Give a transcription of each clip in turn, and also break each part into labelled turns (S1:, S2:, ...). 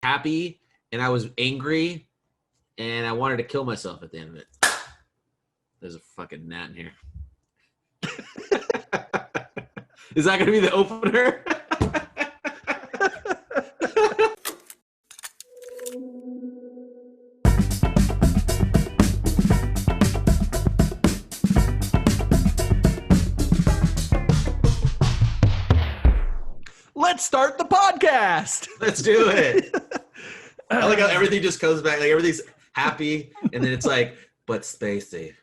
S1: happy and I was angry and I wanted to kill myself at the end of it. There's a fucking gnat in here. Is that going to be the opener?
S2: Let's start the podcast.
S1: Let's do it. I like how everything just comes back. Like everything's happy. And then it's like, but Spacey.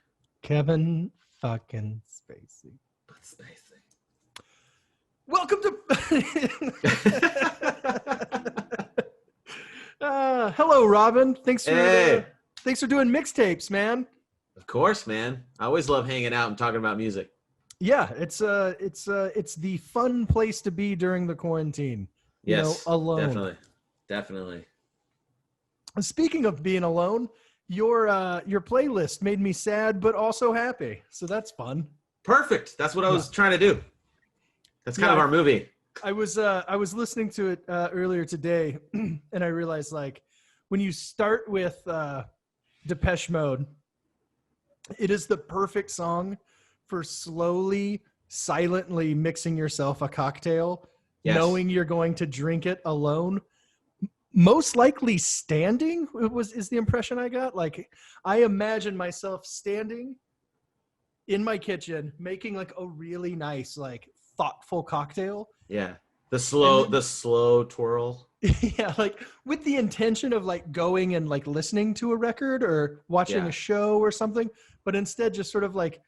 S2: Kevin fucking Spacey.
S1: But Spacey.
S2: Welcome to... hello, Robyn. Thanks for doing mixtapes, man.
S1: Of course, man. I always love hanging out and talking about music.
S2: Yeah, it's the fun place to be during the quarantine.
S1: Yes,
S2: alone.
S1: Definitely.
S2: Speaking of being alone, your playlist made me sad but also happy, so that's fun.
S1: Perfect. That's what I was trying to do. That's kind of our movie.
S2: I was listening to it earlier today, and I realized like when you start with Depeche Mode, it is the perfect song for slowly, silently mixing yourself a cocktail, knowing you're going to drink it alone. Most likely standing is the impression I got. Like I imagine myself standing in my kitchen, making like a really nice, like thoughtful cocktail.
S1: Yeah. The slow twirl.
S2: Yeah. Like with the intention of like going and like listening to a record or watching a show or something, but instead just sort of like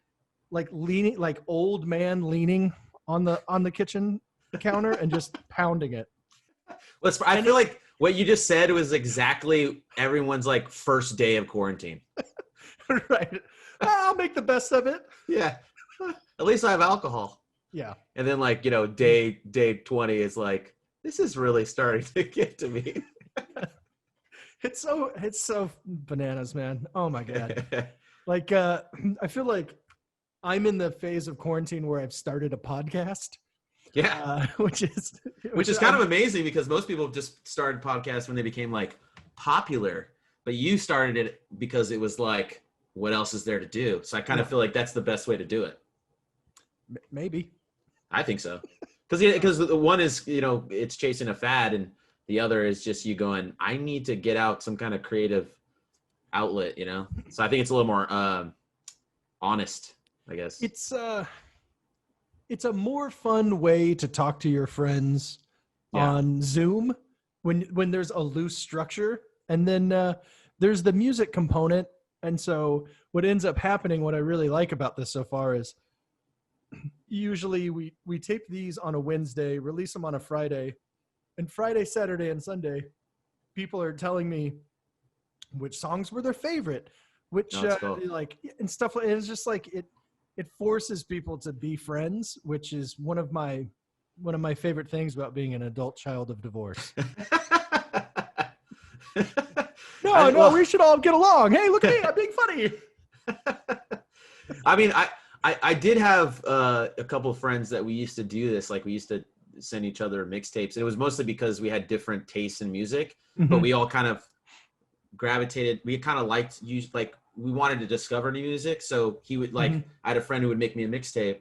S2: leaning, like old man leaning on the kitchen counter and just pounding it.
S1: I feel like what you just said was exactly everyone's like first day of quarantine.
S2: Right. I'll make the best of it.
S1: Yeah. At least I have alcohol.
S2: Yeah.
S1: And then like, day 20 is like, this is really starting to get to me.
S2: It's so bananas, man. Oh my God. Like, I feel like I'm in the phase of quarantine where I've started a podcast.
S1: Yeah.
S2: Which is
S1: kind of amazing because most people just started podcasts when they became like popular, but you started it because it was like, what else is there to do? So I kind of feel like that's the best way to do it.
S2: Maybe. I
S1: think so. Because the one is, it's chasing a fad, and the other is just you going, I need to get out some kind of creative outlet, So I think it's a little more honest, I guess.
S2: It's a more fun way to talk to your friends on Zoom when there's a loose structure, and then there's the music component. And so what ends up happening, what I really like about this so far is usually we tape these on a Wednesday, release them on a Friday, and Friday, Saturday, and Sunday, people are telling me which songs were their favorite, which
S1: cool.
S2: like and stuff like. And it's just like it forces people to be friends, which is one of my favorite things about being an adult child of divorce. No, we should all get along. Hey, look at me, I'm being funny.
S1: I mean, I did have a couple of friends that we used to do this. Like we used to send each other mixtapes. And it was mostly because we had different tastes in music, but we all kind of gravitated. We kind of liked we wanted to discover new music. So he would I had a friend who would make me a mixtape,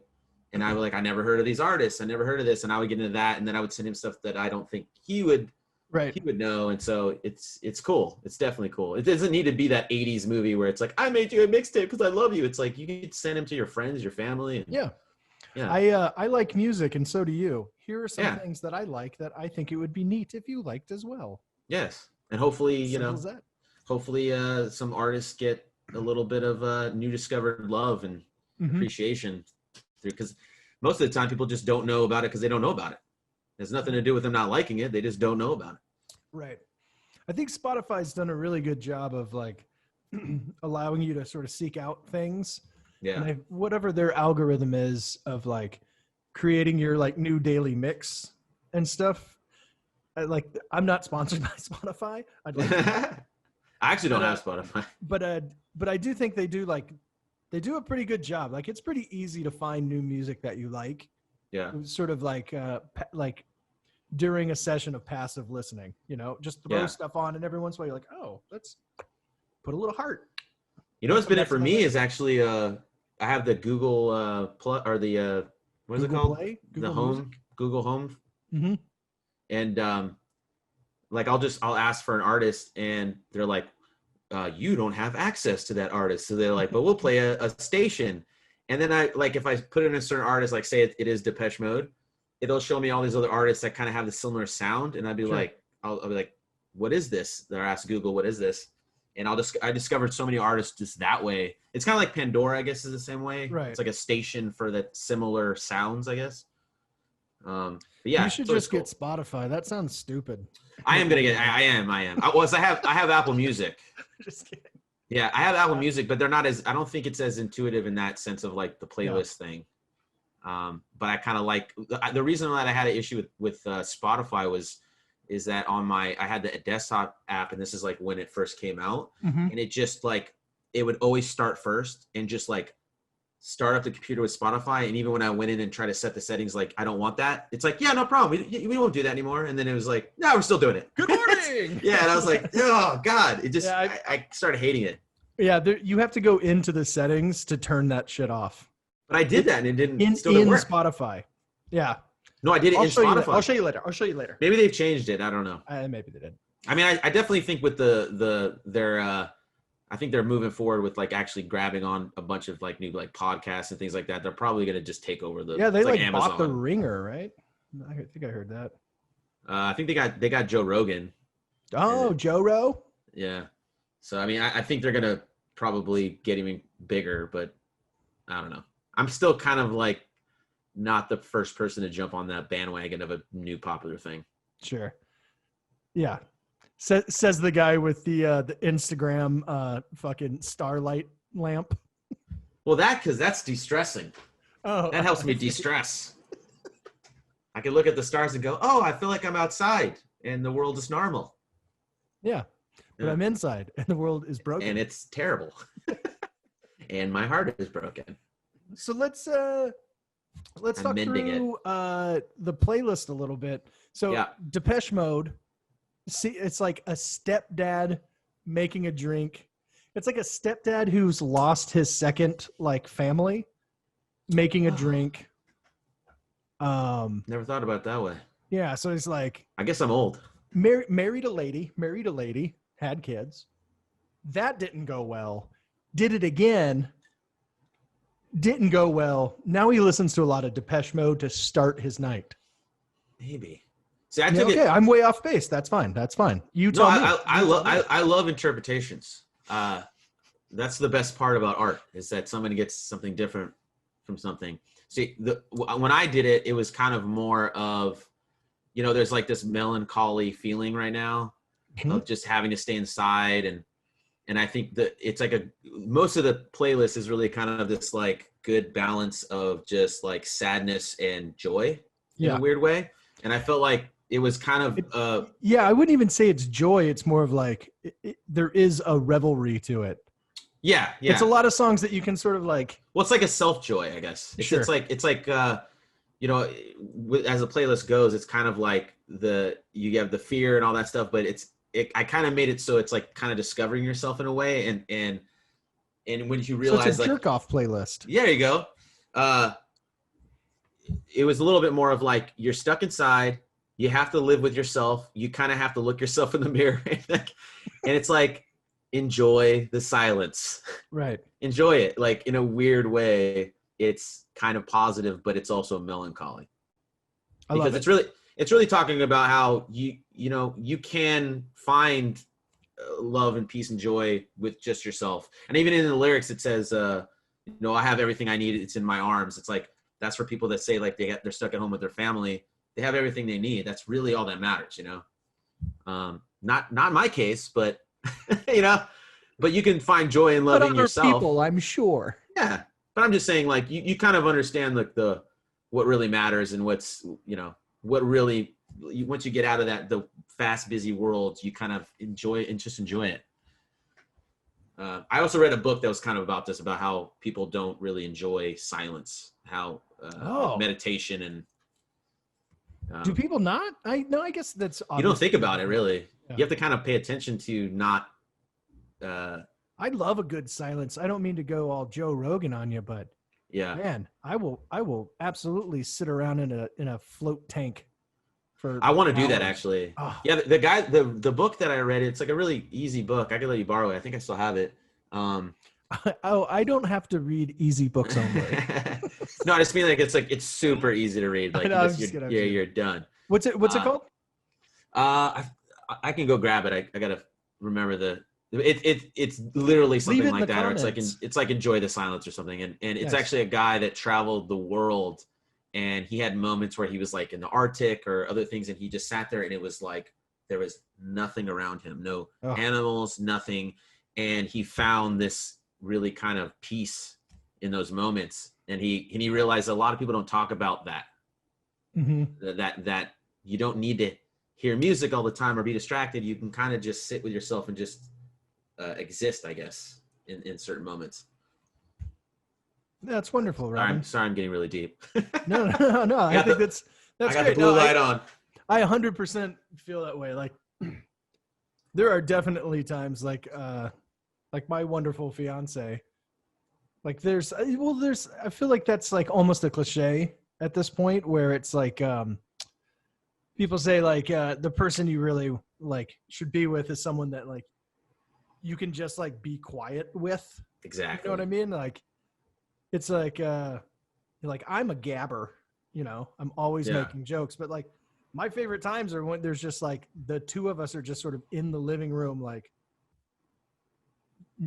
S1: and I was like, I never heard of these artists. I never heard of this. And I would get into that. And then I would send him stuff that I don't think he would know. And so it's cool. It's definitely cool. It doesn't need to be that 80s movie where it's like, I made you a mixtape because I love you. It's like, you can send them to your friends, your family. And,
S2: I like music, and so do you. Here are some things that I like that I think it would be neat if you liked as well.
S1: Yes. And hopefully, hopefully some artists get a little bit of new discovered love and appreciation because most of the time people just don't know about it because they don't know about it. It has nothing to do with them not liking it. They just don't know about it.
S2: Right. I think Spotify's done a really good job of like allowing you to sort of seek out things.
S1: Yeah.
S2: And whatever their algorithm is of like creating your like new daily mix and stuff. I'm not sponsored by Spotify.
S1: I actually don't have Spotify.
S2: But I do think they do a pretty good job. Like it's pretty easy to find new music that you like.
S1: Yeah.
S2: Sort of like during a session of passive listening, just throw
S1: Yeah.
S2: stuff on, and every once in a while you're like, oh, let's put a little heart.
S1: You know what's been it
S2: That's
S1: for
S2: my
S1: me
S2: way.
S1: is actually I have the Google or the what is it
S2: Google
S1: called?
S2: Play,
S1: The
S2: Google
S1: Home,
S2: Music.
S1: Google Home.
S2: Mm-hmm.
S1: And like I'll ask for an artist and they're like, you don't have access to that artist. So they're like, but we'll play a station. And then if I put in a certain artist, like say it is Depeche Mode, it'll show me all these other artists that kind of have the similar sound. And I'd be like, I'll be like, what is this? They'll ask Google, what is this? And I discovered so many artists just that way. It's kind of like Pandora, I guess, is the same way.
S2: Right.
S1: It's like a station for the similar sounds, I guess. But yeah,
S2: you should just get Spotify. That sounds stupid.
S1: I am gonna get. I am. I have Apple Music.
S2: Just kidding.
S1: Yeah, I have Apple Music, but they're not as. I don't think it's as intuitive in that sense of like the playlist thing. But I kind of like the reason that I had an issue with Spotify is that I had the desktop app, and this is like when it first came out, and it just like it would always start first and just like start up the computer with Spotify. And even when I went in and tried to set the settings, like, I don't want that. It's like, yeah, no problem. We won't do that anymore. And then it was like, no, we're still doing it.
S2: Good morning.
S1: Yeah. And I was like, oh God, it just, I started hating it.
S2: Yeah. You have to go into the settings to turn that shit off.
S1: But I did that and it didn't
S2: in
S1: work.
S2: Spotify. Yeah.
S1: No, I did it in Spotify.
S2: I'll show you later.
S1: Maybe they've changed it. I don't know.
S2: Maybe they did.
S1: I mean, I definitely think with their I think they're moving forward with like actually grabbing on a bunch of like new like podcasts and things like that. They're probably going to just take over the.
S2: Yeah, they like
S1: Amazon.
S2: bought the Ringer, right? I think I heard that.
S1: I think they got Joe Rogan.
S2: Oh, Joe Rogan.
S1: Yeah. So I mean, I think they're going to probably get even bigger, but I don't know. I'm still kind of like not the first person to jump on that bandwagon of a new popular thing.
S2: Sure. Yeah. Says the guy with the Instagram fucking starlight lamp.
S1: Well, because that's de-stressing.
S2: Oh,
S1: that helps me de-stress. I can look at the stars and go, oh, I feel like I'm outside and the world is normal.
S2: Yeah, but I'm inside and the world is broken.
S1: And it's terrible. And my heart is broken.
S2: So let's talk through the playlist a little bit. So Depeche Mode. See, it's like a stepdad making a drink. It's like a stepdad who's lost his second like family making a drink.
S1: Never thought about it that way.
S2: Yeah, so it's like,
S1: I guess I'm old.
S2: Married a lady, had kids. That didn't go well. Did it again. Didn't go well. Now he listens to a lot of Depeche Mode to start his night.
S1: Maybe. See, I took it.
S2: I'm way off base. That's fine. You tell me.
S1: I love interpretations. That's the best part about art is that somebody gets something different from something. See, when I did it, it was kind of more of, there's like this melancholy feeling right now of just having to stay inside. And I think that it's like most of the playlist is really kind of this like good balance of just like sadness and joy in a weird way. And I felt like it was kind of
S2: I wouldn't even say it's joy. It's more of like there is a revelry to it.
S1: Yeah.
S2: It's a lot of songs that you can sort of like.
S1: Well, it's like a self joy, I guess.
S2: Sure.
S1: It's like as a playlist goes, it's kind of like you have the fear and all that stuff, but I kind of made it so it's like kind of discovering yourself in a way, and when you realize
S2: so it's a jerk off playlist.
S1: Yeah, there you go. It was a little bit more of like you're stuck inside. You have to live with yourself. You kind of have to look yourself in the mirror. And it's like, enjoy the silence.
S2: Right.
S1: Enjoy it. Like in a weird way, it's kind of positive, but it's also melancholy. Because it's really talking about how you can find love and peace and joy with just yourself. And even in the lyrics, it says, I have everything I need. It's in my arms. It's like, that's for people that say like they're stuck at home with their family. They have everything they need. That's really all that matters, Not my case, but but you can find joy in loving yourself.
S2: People, I'm sure.
S1: Yeah, but I'm just saying, like you kind of understand like what really matters and what's what really once you get out of the fast, busy world, you kind of enjoy it. I also read a book that was kind of about this, about how people don't really enjoy silence, how meditation and
S2: Do people not? I guess that's
S1: you don't think about it really.
S2: Yeah.
S1: You have to kind of pay attention to not.
S2: I love a good silence. I don't mean to go all Joe Rogan on you, but
S1: Yeah,
S2: man, I will absolutely sit around in a float tank for
S1: I want to do that
S2: hours.
S1: actually.
S2: Oh.
S1: Yeah, the book that I read, it's like a really easy book. I could let you borrow it. I think I still have it.
S2: Oh, I don't have to read easy books only.
S1: No, I just mean like it's super easy to read. Like you're done.
S2: What's it called?
S1: I can go grab it. I gotta remember it's literally something like that, or it's like Enjoy the Silence or something. And it's actually a guy that traveled the world, and he had moments where he was like in the Arctic or other things, and he just sat there, and it was like there was nothing around him, no animals, nothing, and he found this really kind of peace in those moments, and he realized a lot of people don't talk about that. That you don't need to hear music all the time or be distracted. You can kind of just sit with yourself and just exist, I guess, in certain moments.
S2: That's wonderful, Robyn.
S1: Sorry, I'm getting really deep.
S2: No. I think that's
S1: I got
S2: great.
S1: the blue light on.
S2: I 100% feel that way. Like there are definitely times like my wonderful fiance. Like there's I feel like that's like almost a cliche at this point where it's like people say like the person you really like should be with is someone that like you can just like be quiet with.
S1: Exactly.
S2: You know what I mean? Like it's like like I'm a gabber, you know. I'm always making jokes, but like my favorite times are when there's just like the two of us are just sort of in the living room like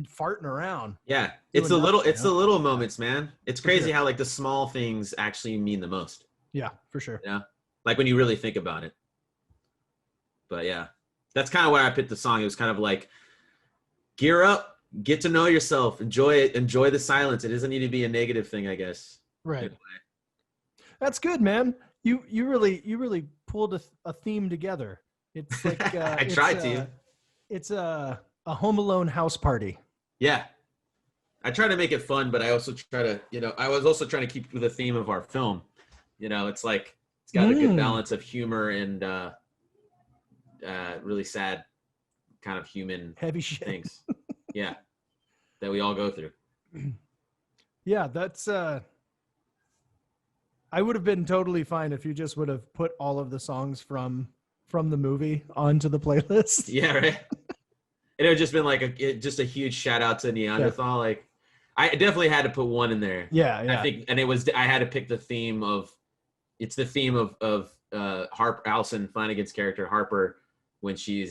S2: farting around.
S1: Yeah. It's the little moments, man. It's crazy how like the small things actually mean the most.
S2: Yeah, for sure.
S1: Yeah. Like when you really think about it. But yeah. That's kind of why I picked the song. It was kind of like gear up, get to know yourself, enjoy it, enjoy the silence. It doesn't need to be a negative thing, I guess.
S2: Right. That's good, man. You really pulled a theme together. It's like
S1: I tried to.
S2: It's a Home Alone house party.
S1: Yeah. I try to make it fun, but I also try to, I was also trying to keep with the theme of our film. It's like it's got a good balance of humor and really sad kind of human
S2: heavy shit
S1: things. Yeah. That we all go through.
S2: Yeah, that's I would have been totally fine if you just would have put all of the songs from the movie onto the playlist.
S1: Yeah, right. It would have just been like just a huge shout out to Neanderthal. Yeah. Like I definitely had to put one in there.
S2: Yeah.
S1: I think, and I had to pick the theme of Harper, Allison Flanagan's character Harper, when she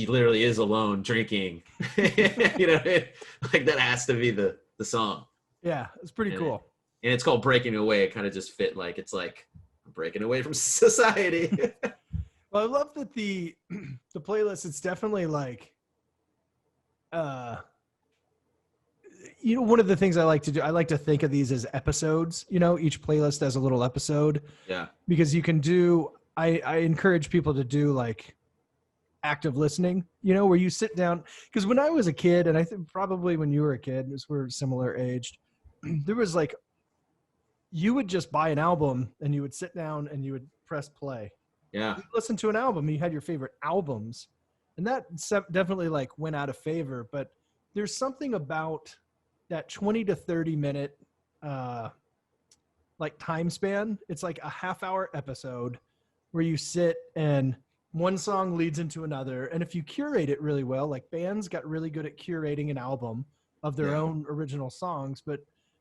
S1: literally is alone drinking. Like that has to be the song.
S2: Yeah, it's pretty cool.
S1: And it's called Breaking Away. It kind of just fit, like it's like breaking away from society.
S2: Well, I love that the playlist, it's definitely like one of the things I like to do, I like to think of these as episodes. Each playlist has a little episode.
S1: Yeah. Because
S2: you can do I encourage people to do like active listening, where you sit down, because when I was a kid, and I think probably when you were a kid, because we're similar aged, there was like, you would just buy an album and you would sit down and you would press play.
S1: Yeah.
S2: You'd listen to an album, you had your favorite albums, and that definitely like went out of favor. But there's something about that 20 to 30 minute like time span. It's like a half-hour episode where you sit and one song leads into another. And if you curate it really well, like bands got really good at curating an album of their own original songs. But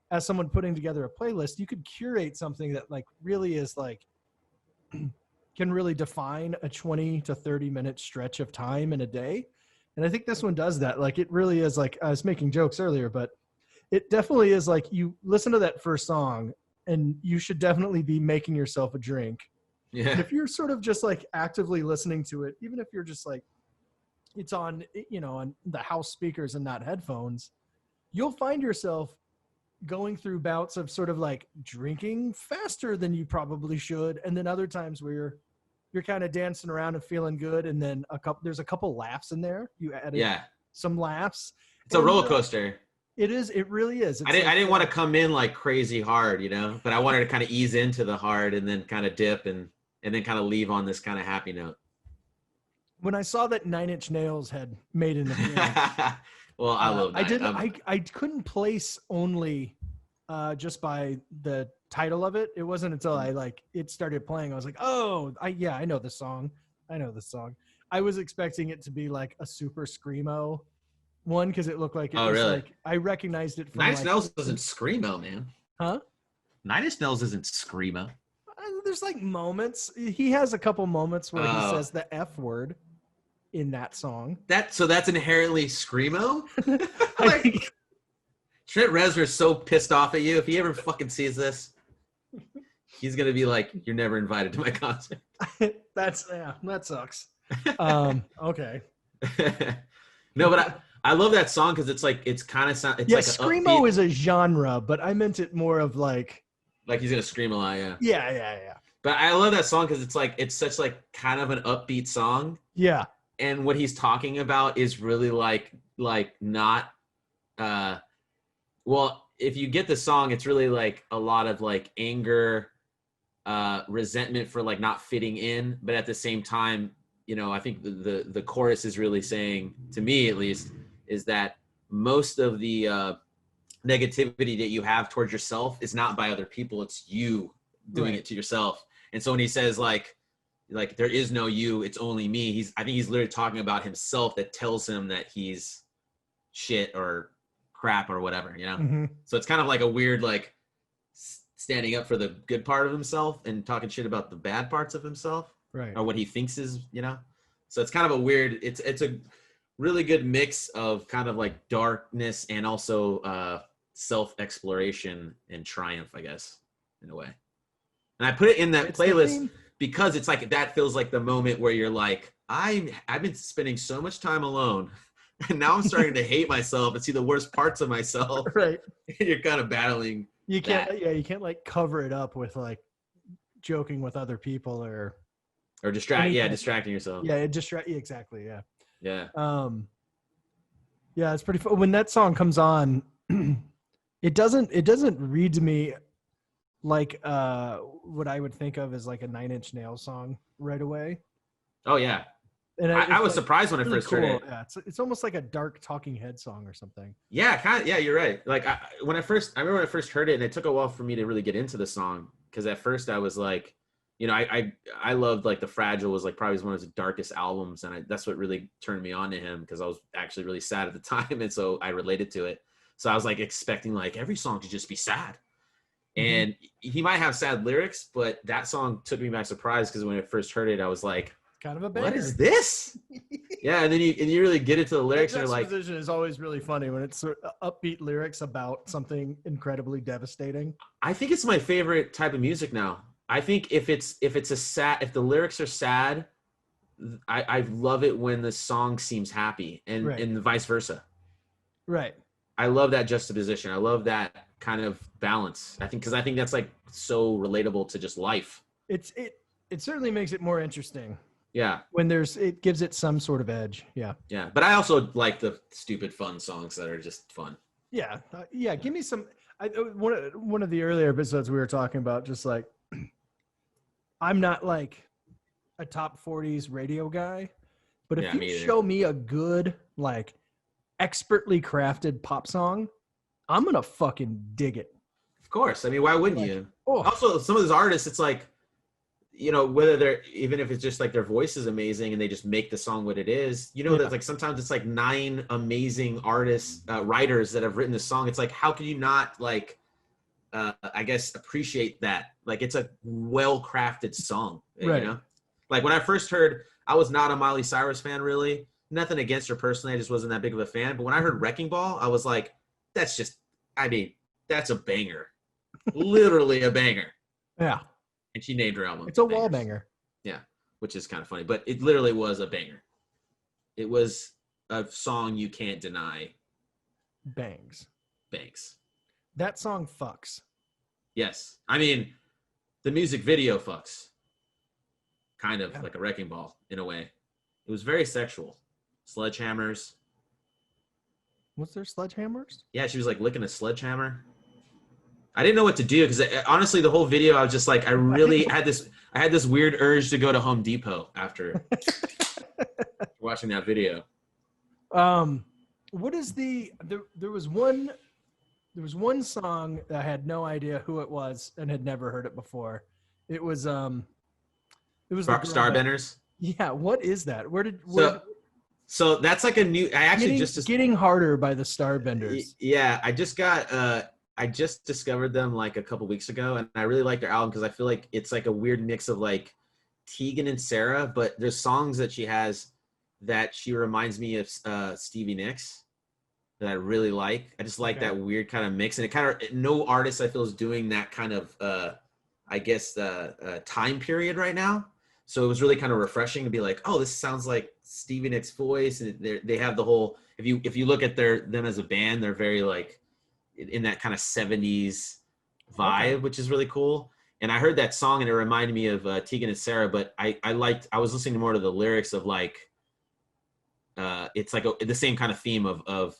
S2: as someone putting together a playlist, you could curate something that like really is like, can really define a 20 to 30 minute stretch of time in a day. And I think this one does that. Like it really is like, I was making jokes earlier, but it definitely is like you listen to that first song and you should definitely be making yourself a drink.
S1: Yeah.
S2: And if you're sort of just like actively listening to it, even if you're just like, it's on, on the house speakers and not headphones, you'll find yourself going through bouts of sort of like drinking faster than you probably should. And then other times where you're kind of dancing around and feeling good. And then there's a couple laughs in there. You added some laughs.
S1: It's a roller coaster.
S2: It is. It really is.
S1: I didn't want to come in like crazy hard, you know, but I wanted to kind of ease into the hard and then kind of dip and then kind of leave on this kind of happy note.
S2: When I saw that Nine Inch Nails had made an appearance,
S1: well, I love that.
S2: I didn't. I couldn't place only just by the title of it. It wasn't until it started playing. I was like, oh, I know this song. I know this song. I was expecting it to be like a super screamo one because it looked like it was
S1: really?
S2: like I recognized it from
S1: Nine Inch Nails isn't screamo, man.
S2: Huh?
S1: Nine Inch Nails isn't screamo.
S2: There's like moments. He has a couple moments where he says the F word in that song.
S1: So that's inherently screamo? Like, Trent Reznor's so pissed off at you. If he ever fucking sees this, he's gonna be like, "You're never invited to my concert."
S2: That sucks. Okay.
S1: No, but I love that song because it's kind of sound. It's like
S2: screamo is a genre, but I meant it more of like
S1: he's gonna scream a lot. Yeah.
S2: Yeah.
S1: But I love that song because it's such like kind of an upbeat song.
S2: Yeah.
S1: And what he's talking about is really like not. Well, if you get the song, it's really like a lot of like anger, resentment for like not fitting in, but at the same time, you know, I think the chorus is really saying, to me at least, is that most of the negativity that you have towards yourself is not by other people, it's you doing it to yourself. And so when he says like there is no you, it's only me, I think he's literally talking about himself, that tells him that he's shit or crap or whatever, you know.
S2: Mm-hmm.
S1: So it's kind of like a weird like standing up for the good part of himself and talking shit about the bad parts of himself,
S2: right?
S1: Or what he thinks is, you know. So it's kind of a weird. It's a really good mix of kind of like darkness and also self-exploration and triumph, I guess, in a way. And I put it in that playlist because it's like that feels like the moment where you're like, I've been spending so much time alone. And now I'm starting to hate myself and see the worst parts of myself.
S2: Right.
S1: And you're kind of battling.
S2: You can't. Yeah, you can't like cover it up with like joking with other people or
S1: distracting yourself.
S2: Yeah, exactly. Yeah.
S1: Yeah.
S2: Yeah, it's pretty fun. When that song comes on, it doesn't read to me like what I would think of as like a Nine Inch Nails song right away.
S1: Oh yeah.
S2: And
S1: I was surprised when I first heard it.
S2: Yeah, it's almost like a dark Talking Head song or something.
S1: Yeah, kind of. Yeah, you're right. Like I remember when I first heard it, and it took a while for me to really get into the song because at first I was like, you know, I loved like The Fragile was like probably one of his darkest albums, and that's what really turned me on to him because I was actually really sad at the time, and so I related to it. So I was like expecting like every song to just be sad, and he might have sad lyrics, but that song took me by surprise because when I first heard it, I was like,
S2: kind of a banger.
S1: What is this? Yeah, and then you really get into the lyrics and you're like,
S2: juxtaposition is always really funny when it's sort of upbeat lyrics about something incredibly devastating.
S1: I think it's my favorite type of music now. I think if the lyrics are sad, I love it when the song seems happy and vice versa.
S2: Right.
S1: I love that juxtaposition. I love that kind of balance. I think that's like so relatable to just life.
S2: It certainly makes it more interesting.
S1: Yeah.
S2: When it gives it some sort of edge. Yeah.
S1: Yeah. But I also like the stupid fun songs that are just fun.
S2: Yeah. Yeah. Give me some, one of the earlier episodes we were talking about, just like, I'm not like a top 40s radio guy, but if you show me a good, like expertly crafted pop song, I'm going to fucking dig it.
S1: Of course. I mean, why wouldn't you? Oh. Also, some of those artists, it's like, you know, whether even if it's just like their voice is amazing and they just make the song what it is, you know, that's like sometimes it's like 9 amazing artists, writers that have written this song. It's like, how can you not like, I guess, appreciate that? Like, it's a well-crafted song,
S2: right.
S1: You know? Like when I first heard, I was not a Miley Cyrus fan, really. Nothing against her personally. I just wasn't that big of a fan. But when I heard Wrecking Ball, I was like, that's a banger. Literally a banger.
S2: Yeah.
S1: And she named her album.
S2: It's a wall banger.
S1: Yeah, which is kind of funny. But it literally was a banger. It was a song you can't deny.
S2: Bangs.
S1: That
S2: song fucks.
S1: Yes. I mean, the music video fucks. Kind of like a Wrecking Ball in a way. It was very sexual. Sledgehammers.
S2: Was there sledgehammers?
S1: Yeah, she was like licking a sledgehammer. I didn't know what to do because honestly, the whole video, I was just like, I had this weird urge to go to Home Depot after watching that video.
S2: What is there was one song that I had no idea who it was and had never heard it before. It was the
S1: Starbenders.
S2: Yeah, what is that?
S1: So that's like a new. I actually
S2: Getting Harder by the Starbenders.
S1: Yeah, I just discovered them like a couple weeks ago, and I really like their album because I feel like it's like a weird mix of like Tegan and Sarah, but there's songs that she has that she reminds me of Stevie Nicks that I really like. I just like that weird kind of mix, and it kind of no artist I feel is doing that kind of time period right now. So it was really kind of refreshing to be like, oh, this sounds like Stevie Nicks' voice, and they have the whole. If you look at them as a band, they're very like in that kind of 70s vibe, which is really cool. And I heard that song and it reminded me of Tegan and Sarah, but I was listening more to the lyrics of like, it's like the same kind of theme of,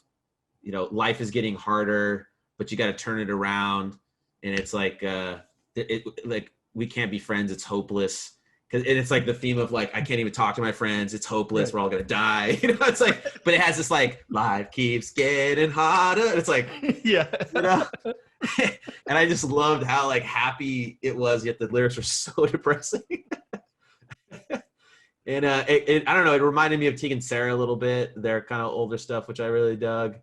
S1: you know, life is getting harder, but you got to turn it around. And it's like, like we can't be friends. It's hopeless. And it's like the theme of like, I can't even talk to my friends. It's hopeless. Right. We're all going to die. You know, it's like, but it has this like, life keeps getting harder. It's like,
S2: yeah. You know?
S1: And I just loved how like happy it was, yet the lyrics were so depressing. And I don't know, it reminded me of Tegan and Sarah a little bit. Their kind of older stuff, which I really dug.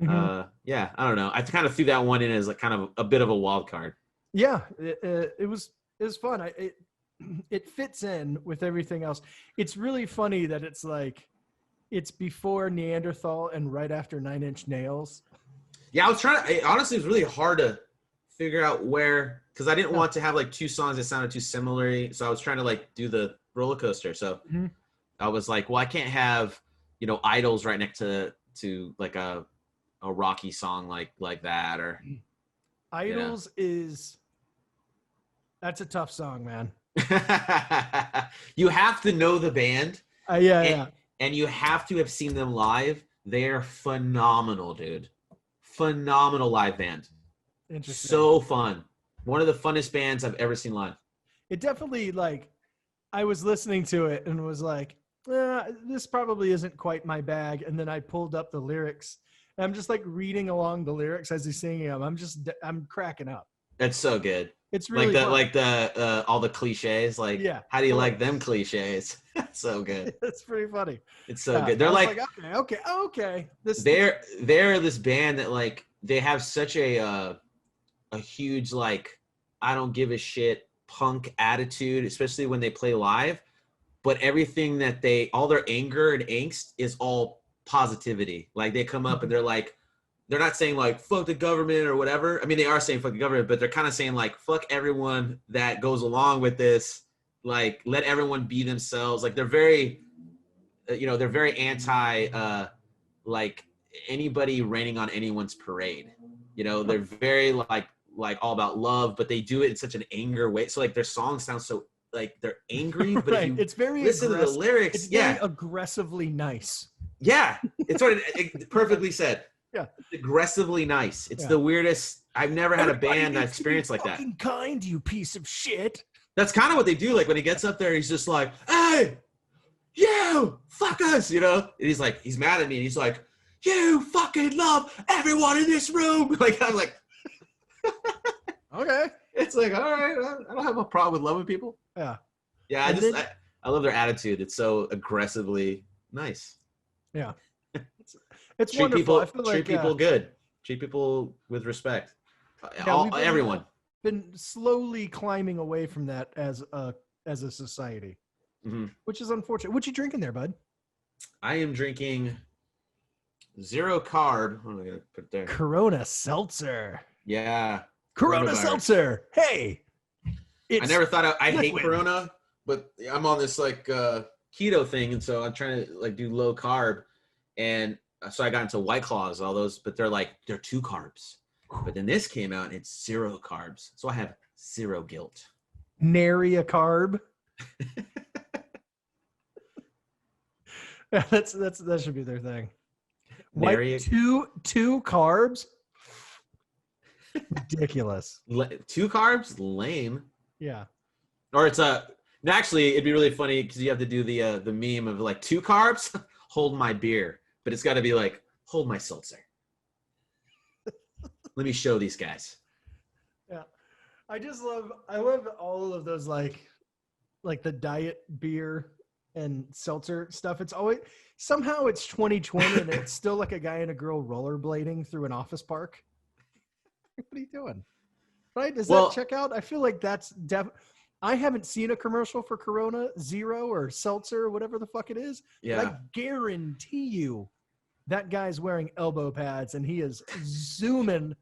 S1: Mm-hmm. Yeah, I don't know. I kind of threw that one in as like kind of a bit of a wild card.
S2: Yeah, it was fun. It fits in with everything else. It's really funny that it's like it's before Neanderthal and right after Nine Inch Nails.
S1: Yeah, honestly, it was really hard to figure out where, because I didn't want to have like two songs that sounded too similarly. So I was trying to like do the roller coaster. So I was like, well, I can't have, you know, Idols right next to like a Rocky song like that, or
S2: Idols that's a tough song, man.
S1: You have to know the band. And you have to have seen them live. They're phenomenal, dude. Phenomenal live band.
S2: Interesting.
S1: So fun. One of the funnest bands I've ever seen live.
S2: It definitely, like, I was listening to it and was like, this probably isn't quite my bag. And then I pulled up the lyrics. And I'm just like reading along the lyrics as he's singing them. I'm cracking up.
S1: That's so good.
S2: It's really
S1: like the all the cliches. Like, how do you like them cliches? So good.
S2: It's pretty funny.
S1: It's so good. They're like
S2: okay.
S1: They're this band that like they have such a huge like I don't give a shit punk attitude, especially when they play live. But everything that all their anger and angst is all positivity. Like they come up and they're like, they're not saying like fuck the government or whatever. I mean, they are saying fuck the government, but they're kind of saying like fuck everyone that goes along with this. Like let everyone be themselves. Like they're very, they're very anti like anybody raining on anyone's parade. You know, they're very like all about love, but they do it in such an anger way. So like their songs sound so like they're angry, but
S2: right.
S1: if you
S2: it's very
S1: listen to the lyrics,
S2: it's very aggressively nice.
S1: Yeah, it's what it perfectly said.
S2: Yeah,
S1: it's aggressively nice. It's the weirdest. I've never had a band I've experienced like that.
S2: Kind, you piece of shit.
S1: That's kind of what they do. Like when he gets up there, he's just like, "Hey, you fuck us," you know. And he's like, he's mad at me, and he's like, "You fucking love everyone in this room." Like I'm like,
S2: okay.
S1: It's like, all right, I don't have a problem with loving people.
S2: Yeah.
S1: Yeah, I love their attitude. It's so aggressively nice.
S2: Yeah. It's wonderful.
S1: Treat people good. Treat people with respect. Everyone.
S2: Been slowly climbing away from that as a society, which is unfortunate. What you drinking there, bud?
S1: I am drinking zero carb. What am I gonna put there?
S2: Corona Seltzer.
S1: Yeah.
S2: Corona Seltzer. Hey.
S1: I never thought I hate Corona, but I'm on this like keto thing, and so I'm trying to like do low carb, and so I got into White Claws, all those, but they're 2 carbs. But then this came out and it's 0 carbs. So I have 0 guilt.
S2: Nary a carb. Yeah, that should be their thing.
S1: Nary
S2: two carbs. Ridiculous.
S1: 2 carbs, lame.
S2: Yeah.
S1: Or it's actually it'd be really funny because you have to do the meme of like 2 carbs, hold my beer, but it's got to be like hold my seltzer. Let me show these guys.
S2: Yeah, I love all of those like the diet beer and seltzer stuff. It's always somehow it's 2020 and it's still like a guy and a girl rollerblading through an office park. What are you doing? Right? Does that check out? I feel like that's I haven't seen a commercial for Corona Zero or seltzer or whatever the fuck it is.
S1: Yeah.
S2: But I guarantee you that guy's wearing elbow pads and he is zooming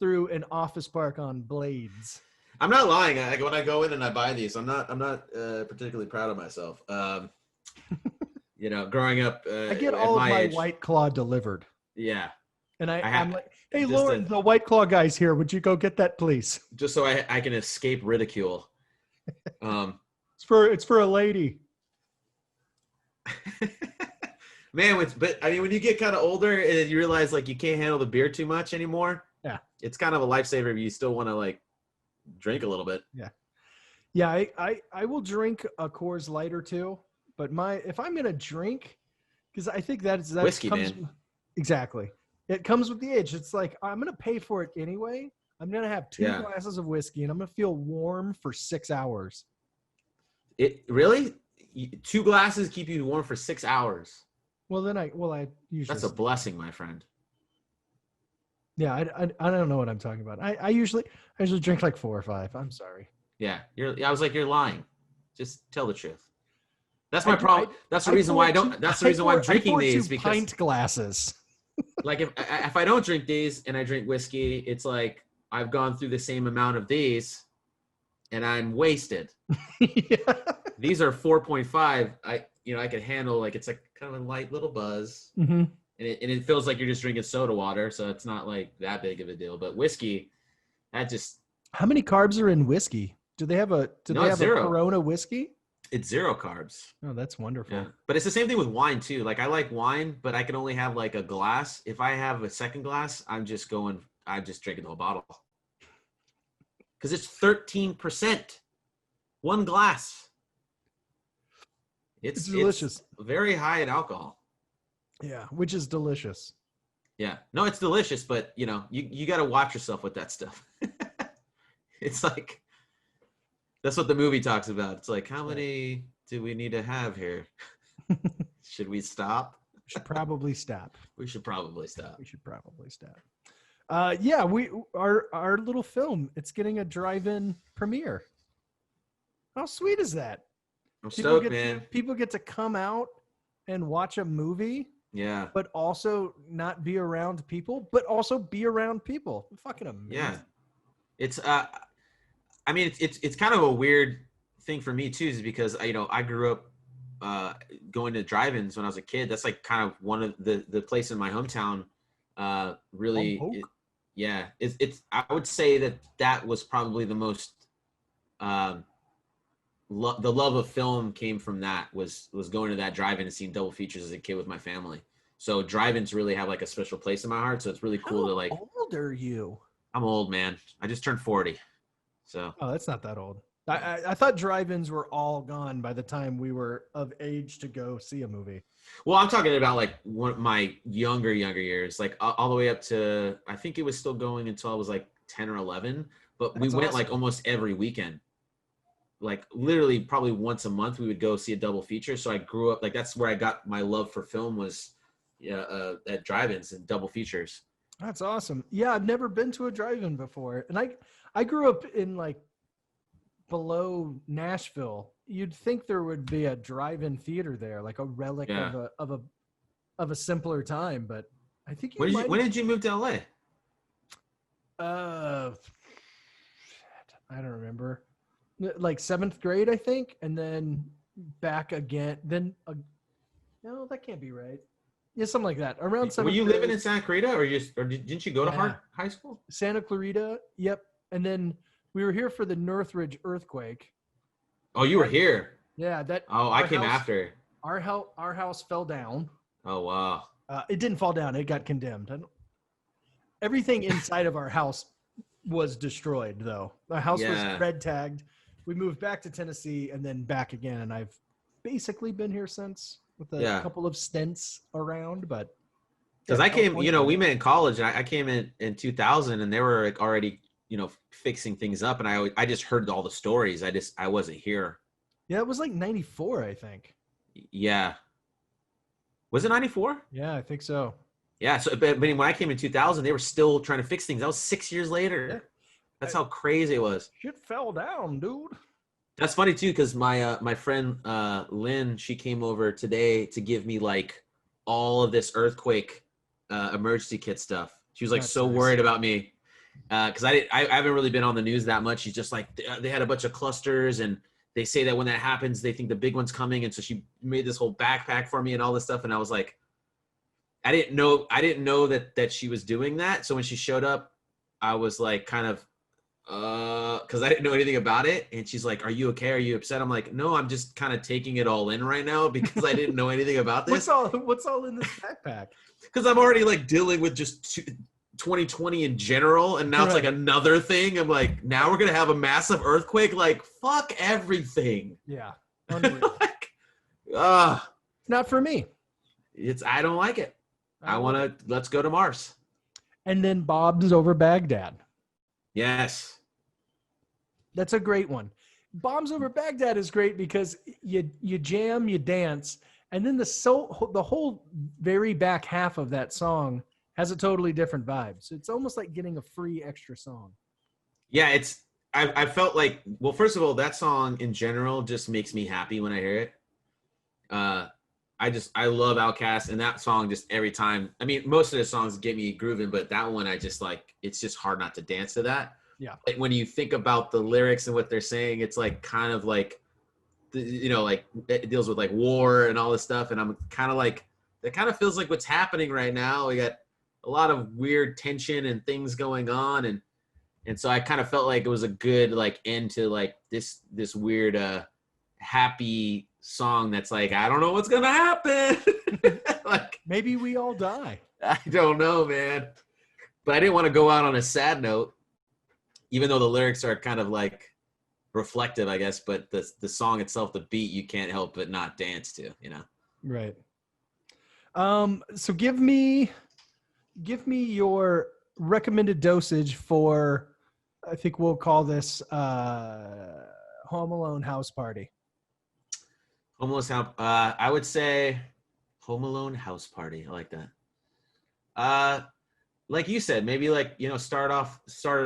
S2: through an office park on blades.
S1: I'm not lying. When I go in and I buy these, I'm not particularly proud of myself. Growing up,
S2: I get all of my White Claw delivered.
S1: Yeah.
S2: And I'm like, hey, Lauren, the White Claw guy's here. Would you go get that, please?
S1: Just so I can escape ridicule.
S2: It's for a lady.
S1: Man, but I mean, when you get kind of older and you realize like you can't handle the beer too much anymore.
S2: Yeah.
S1: It's kind of a lifesaver if you still want to like drink a little bit.
S2: Yeah. Yeah. I will drink a Coors Light or two, but if I'm going to drink, because I think that's
S1: whiskey, man.
S2: Exactly. It comes with the age. It's like, I'm going to pay for it anyway. I'm going to have 2 glasses of whiskey and I'm going to feel warm for 6 hours.
S1: It really? 2 glasses keep you warm for 6 hours.
S2: Well, then I usually.
S1: That's a blessing, my friend.
S2: Yeah, I don't know what I'm talking about. I usually drink like 4 or 5. I'm sorry.
S1: Yeah, I was like, you're lying. Just tell the truth. That's my problem. That's the reason why I don't. That's the reason why I'm drinking these, because
S2: pint glasses.
S1: Like if I don't drink these and I drink whiskey, it's like I've gone through the same amount of these, and I'm wasted.
S2: Yeah.
S1: These are 4.5. I could handle, like, it's like kind of a light little buzz.
S2: Mm-hmm.
S1: And it feels like you're just drinking soda water, so it's not like that big of a deal. But whiskey, that just.
S2: How many carbs are in whiskey? Do they have a
S1: zero.
S2: Corona whiskey?
S1: It's 0 carbs.
S2: Oh, that's wonderful.
S1: Yeah. But it's the same thing with wine too. Like I like wine, but I can only have like a glass. If I have a second glass, I'm just drinking the whole bottle. Because it's 13%. 1 glass. It's delicious. It's very high in alcohol.
S2: Yeah, which is delicious.
S1: Yeah. No, it's delicious, but you got to watch yourself with that stuff. It's like, that's what the movie talks about. It's like, how many do we need to have here? Should we stop?
S2: We should probably stop. Yeah, our little film, it's getting a drive-in premiere. How sweet is that?
S1: I'm stoked, man.
S2: People get to come out and watch a movie.
S1: Yeah.
S2: But also not be around people, but also be around people. Fucking amazing.
S1: Yeah. It's I mean, it's kind of a weird thing for me too, is because I grew up going to drive-ins when I was a kid. That's like kind of one of the place in my hometown. Really, it's I would say that was probably the most the love of film came from that, was going to that drive-in and seeing double features as a kid with my family. So drive-ins really have like a special place in my heart. So it's really cool to like.
S2: How old are you?
S1: I'm old, man. I just turned 40. So.
S2: Oh, that's not that old. I thought drive-ins were all gone by the time we were of age to go see a movie.
S1: Well, I'm talking about like one of my younger years, like all the way up to, I think it was still going until I was like 10 or 11, but we went like almost every weekend. Like literally probably once a month we would go see a double feature. So I grew up, like that's where I got my love for film, was at drive-ins and double features.
S2: That's awesome. Yeah, I've never been to a drive-in before. And I grew up in like below Nashville. You'd think there would be a drive-in theater there, like a relic of a simpler time, but I think
S1: when did you move to LA?
S2: I don't remember. Like 7th grade, I think, and then back again. Then no, that can't be right. Yeah, something like that. Around 7th grade.
S1: Were you living in Santa Clarita, or didn't you go to high school?
S2: Santa Clarita, yep. And then we were here for the Northridge earthquake.
S1: Oh, you were here?
S2: Yeah,
S1: I came after.
S2: Our house fell down.
S1: Oh wow.
S2: It didn't fall down. It got condemned. Everything inside of our house was destroyed, though. The house was red tagged. We moved back to Tennessee and then back again, and I've basically been here since with a couple of stints around. But
S1: because I came, we met in college, and I came in 2000, and they were like already, fixing things up, and I just heard all the stories. I wasn't here.
S2: Yeah, it was like 94, I think.
S1: Yeah. Was it 94?
S2: Yeah, I think so.
S1: Yeah. So, but when I came in 2000, they were still trying to fix things. That was 6 years later. Yeah. That's how crazy it was.
S2: Shit fell down, dude.
S1: That's funny too, because my friend Lynn, she came over today to give me like all of this earthquake emergency kit stuff. She was like worried about me because I haven't really been on the news that much. She's just like they had a bunch of clusters, and they say that when that happens, they think the big one's coming, and so she made this whole backpack for me and all this stuff. And I was like, I didn't know that she was doing that. So when she showed up, I was like kind of because I didn't know anything about it. And she's like, "Are you okay? Are you upset?" I'm like, "No, I'm just kind of taking it all in right now because I didn't know anything about this."
S2: What's all in this backpack?
S1: Because I'm already like dealing with just 2020 in general, and now it's like another thing. I'm like, now we're gonna have a massive earthquake. Like, fuck everything.
S2: Yeah.
S1: Like,
S2: not for me.
S1: I don't like it. Let's go to Mars.
S2: And then Bob's Over Baghdad.
S1: Yes.
S2: That's a great one. Bombs Over Baghdad is great because you jam, you dance, and then the whole very back half of that song has a totally different vibe. So it's almost like getting a free extra song.
S1: Yeah, I felt like, well, first of all, that song in general just makes me happy when I hear it. I love Outkast, and that song just every time. I mean, most of the songs get me grooving, but that one I just like. It's just hard not to dance to that.
S2: Yeah.
S1: Like when you think about the lyrics and what they're saying, it's like kind of like, like it deals with like war and all this stuff, and I'm kind of like, it kind of feels like what's happening right now. We got a lot of weird tension and things going on, and so I kind of felt like it was a good like end to like this weird happy song that's like, I don't know what's gonna happen. Like
S2: maybe we all die.
S1: I don't know, man. But I didn't want to go out on a sad note, even though the lyrics are kind of like reflective, I guess. But the song itself, the beat, you can't help but not dance to,
S2: Right. So give me your recommended dosage for, I think we'll call this Home Alone House Party.
S1: Home Alone House. I would say Home Alone House Party. I like that. Like you said, maybe like start it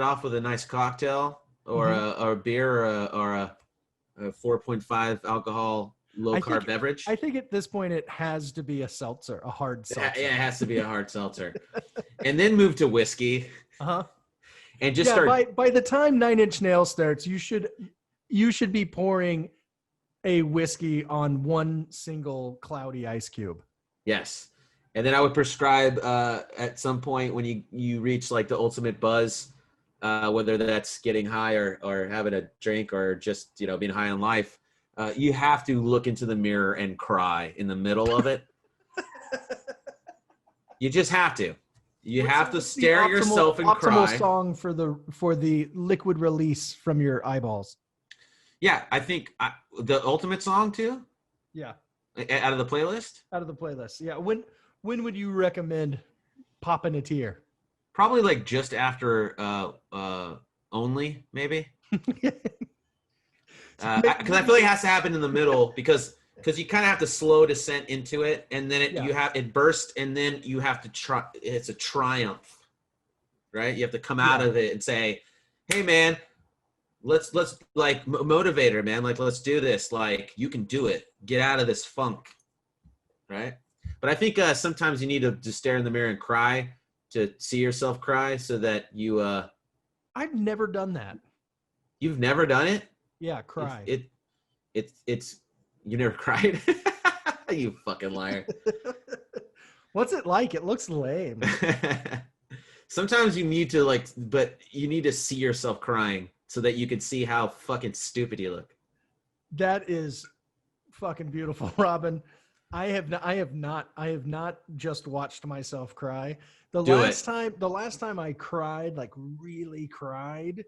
S1: off with a nice cocktail or a beer or a 4.5 alcohol low carb beverage.
S2: I think at this point it has to be a seltzer, a hard seltzer.
S1: Yeah, it has to be a hard seltzer, and then move to whiskey. And just start.
S2: By the time 9 Inch Nails starts, you should be pouring a whiskey on one single cloudy ice cube.
S1: Yes. And then I would prescribe at some point when you reach like the ultimate buzz, whether that's getting high or having a drink or just, being high on life, you have to look into the mirror and cry in the middle of it. You just have to. You have to stare at yourself and cry.
S2: Optimal song for the liquid release from your eyeballs.
S1: Yeah, I think the ultimate song too.
S2: Yeah.
S1: Out of the playlist.
S2: Out of the playlist. Yeah. When would you recommend popping a tear?
S1: Probably like just after Only, maybe. Because I feel like it has to happen in the middle because you kind of have to slow descent into it, and then it bursts, and then you have to try. It's a triumph, right? You have to come out of it and say, "Hey, man, let's like motivate her, man. Like, let's do this. Like, you can do it. Get out of this funk, right?" But I think sometimes you need to just stare in the mirror and cry to see yourself cry, so that you.
S2: I've never done that.
S1: You've never done it?
S2: Yeah, cry.
S1: It's you never cried. You fucking liar.
S2: What's it like? It looks lame.
S1: Sometimes you need to but you need to see yourself crying so that you can see how fucking stupid you look.
S2: That is fucking beautiful, Robyn. I have not just watched myself cry. The
S1: Do
S2: last
S1: it.
S2: time I cried, like really cried,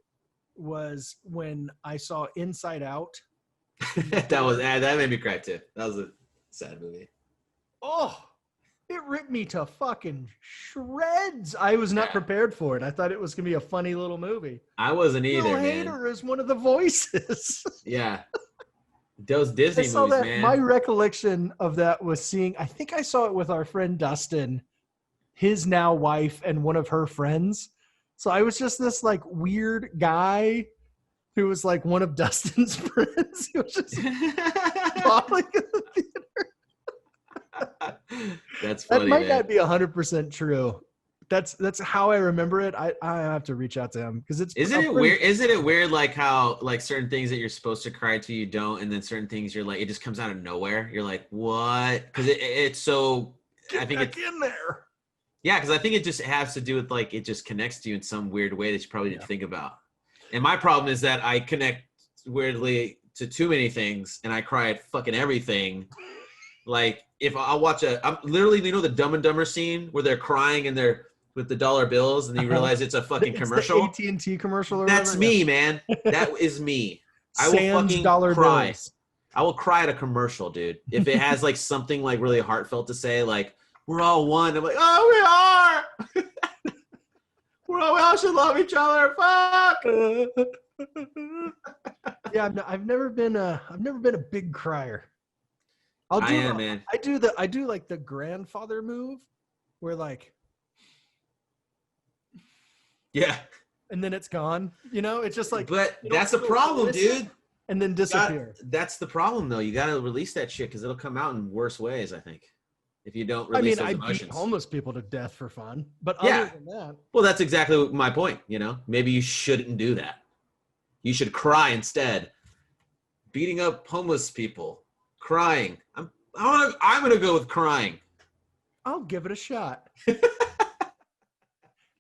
S2: was when I saw Inside Out.
S1: That made me cry too. That was a sad movie.
S2: Oh, it ripped me to fucking shreds. I was not
S1: Yeah.
S2: prepared for it. I thought it was gonna be a funny little movie.
S1: I wasn't
S2: Bill
S1: either, man.
S2: Hader is one of the voices.
S1: Yeah. Those
S2: I
S1: Disney
S2: saw
S1: movies,
S2: that.
S1: man.
S2: My recollection of that was seeing. I think I saw it with our friend Dustin, his now wife, and one of her friends. So I was just this like weird guy who was like one of Dustin's friends. He was just falling in the theater.
S1: That's funny.
S2: That might
S1: man.
S2: not be 100% true. That's how I remember it. I have to reach out to him because it's
S1: Isn't it weird? Isn't it weird like how like certain things that you're supposed to cry to you don't, and then certain things you're like it just comes out of nowhere. You're like, what? Because it's so. I think it's
S2: in there.
S1: yeah, because I think it just has to do with like it just connects to you in some weird way that you probably didn't think about. And my problem is that I connect weirdly to too many things, and I cry at fucking everything. Like if I watch I'm literally, you know, the Dumb and Dumber scene where they're crying and they're with the dollar bills, and you realize it's a fucking commercial.
S2: The AT&T commercial. Or
S1: That's
S2: whatever.
S1: me, man. That is me. I will
S2: Sans
S1: fucking
S2: dollar
S1: cry.
S2: bills.
S1: I will cry at a commercial, dude. If it has like something like really heartfelt to say, like we're all one. I'm like, oh, we are. We all should love each other. Fuck.
S2: Yeah, I've never been a big crier. I am,
S1: man.
S2: I do like the grandfather move, where like,
S1: yeah,
S2: and then it's gone. You know, it's just like.
S1: But that's the problem, dude.
S2: And then disappear.
S1: That's the problem, though. You got to release that shit because it'll come out in worse ways. I think if you don't release those emotions.
S2: I beat homeless people to death for fun, but
S1: yeah.
S2: Other than that,
S1: well, that's exactly my point. You know, maybe you shouldn't do that. You should cry instead. Beating up homeless people, crying. I'm gonna go with crying.
S2: I'll give it a shot.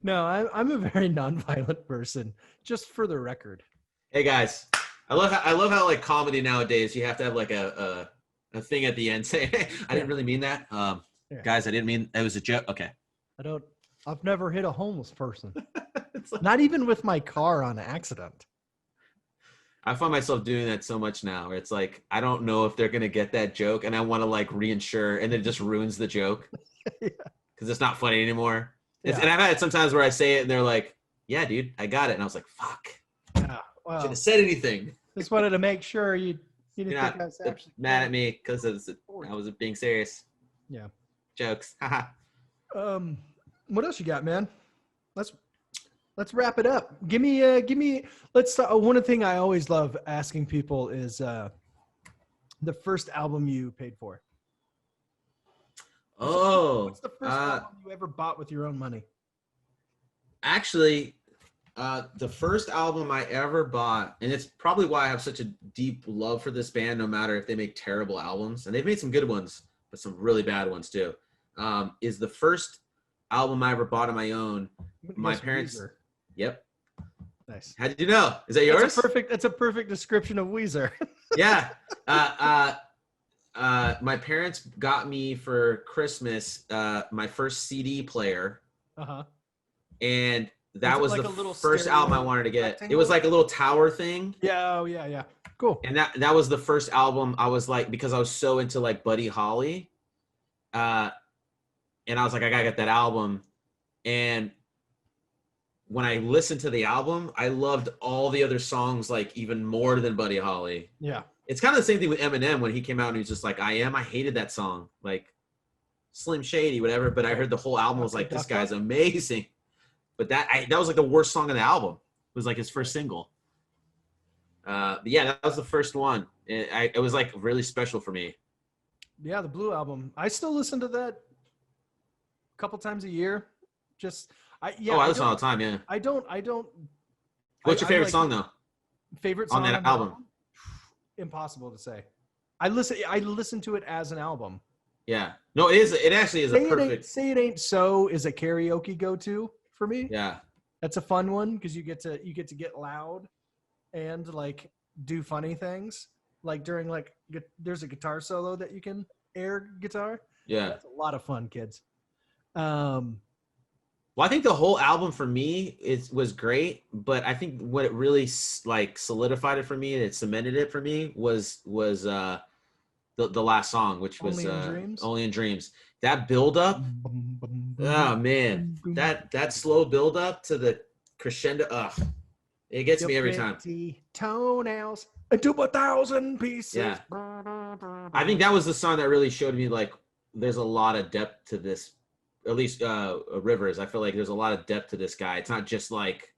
S2: No, I'm a very nonviolent person. Just for the record.
S1: Hey guys, I love how like comedy nowadays you have to have like a thing at the end saying, hey, I didn't really mean that. Guys, I didn't mean it was a joke. Okay.
S2: I've never hit a homeless person. Like, not even with my car on accident.
S1: I find myself doing that so much now where it's like, I don't know if they're going to get that joke and I want to like reinsure and it just ruins the joke because it's not funny anymore. And I've had it sometimes where I say it and they're like, yeah, dude, I got it. And I was like, fuck.
S2: Yeah, well,
S1: should have said anything.
S2: Just wanted to make sure you didn't
S1: You're
S2: think
S1: not
S2: I was actually
S1: mad at me because I was being serious.
S2: Yeah.
S1: Jokes.
S2: What else you got, man? Let's wrap it up. Give me. Let's. One thing I always love asking people is the first album you paid for. What's the first album you ever bought with your own money?
S1: Actually, the first album I ever bought, and it's probably why I have such a deep love for this band, no matter if they make terrible albums, and they've made some good ones, but some really bad ones too, is the first album I ever bought on my own. My parents. Weezer. Yep.
S2: Nice.
S1: How did you know? Is that yours?
S2: That's a perfect description of Weezer.
S1: Yeah. My parents got me for Christmas my first CD player.
S2: Uh-huh.
S1: And that was like the first album I wanted to get.
S2: Rectangle?
S1: It was like a little tower thing.
S2: Yeah, oh yeah. Cool.
S1: And that was the first album I was like, because I was so into like Buddy Holly. And I was like, I gotta get that album. And when I listened to the album, I loved all the other songs like even more than Buddy Holly.
S2: Yeah.
S1: It's kind of the same thing with Eminem when he came out and he was just like, I hated that song. Like Slim Shady, whatever. But I heard the whole album was like, this guy's amazing. But that was like the worst song on the album. It was like his first single. But yeah, that was the first one. It was like really special for me.
S2: Yeah, the Blue Album. I still listen to that a couple times a year. I
S1: listen all the time. Yeah.
S2: I don't.
S1: What's your favorite song though?
S2: Favorite song
S1: on that album?
S2: Impossible to say. I listen to it as an album.
S1: Yeah. No, it is. It actually is a perfect.
S2: Say It Ain't So is a karaoke go-to for me.
S1: Yeah.
S2: That's a fun one because you get to get loud and like do funny things. Like during like there's a guitar solo that you can air guitar.
S1: Yeah.
S2: That's a lot of fun, kids.
S1: Well, I think the whole album for me was great, but I think what it really like solidified it for me and it cemented it for me was the last song, which was Only in Dreams. That build up, oh man, that slow build up to the crescendo, it gets me every time.
S2: Toenails into 1,000 pieces.
S1: Yeah, I think that was the song that really showed me like there's a lot of depth to this. At least Rivers, I feel like there's a lot of depth to this guy. It's not just like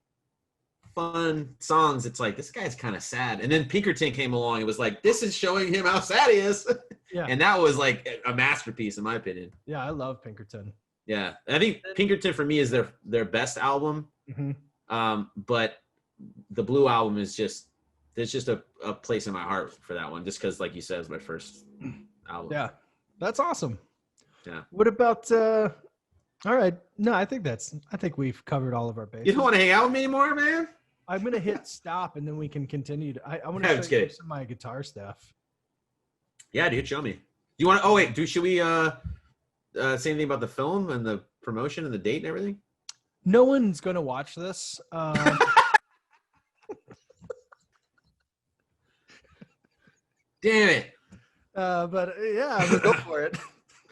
S1: fun songs. It's like this guy's kind of sad. And then Pinkerton came along. It was like this is showing him how sad he is. Yeah. And that was like a masterpiece in my opinion.
S2: Yeah, I love Pinkerton.
S1: Yeah, I think Pinkerton for me is their best album. Mm-hmm. But the Blue album is just there's just a place in my heart for that one, just because like you said, it's my first album.
S2: Yeah, that's awesome.
S1: Yeah.
S2: What about? All right. No, I think we've covered all of our bases.
S1: You don't want to hang out with me anymore, man?
S2: I'm going to hit stop and then we can continue. I want to show you some of my guitar stuff.
S1: Yeah, dude, show me. You want to, wait, should we say anything about the film and the promotion and the date and everything?
S2: No one's going to watch this.
S1: Damn it.
S2: But yeah, I'm going to go for it.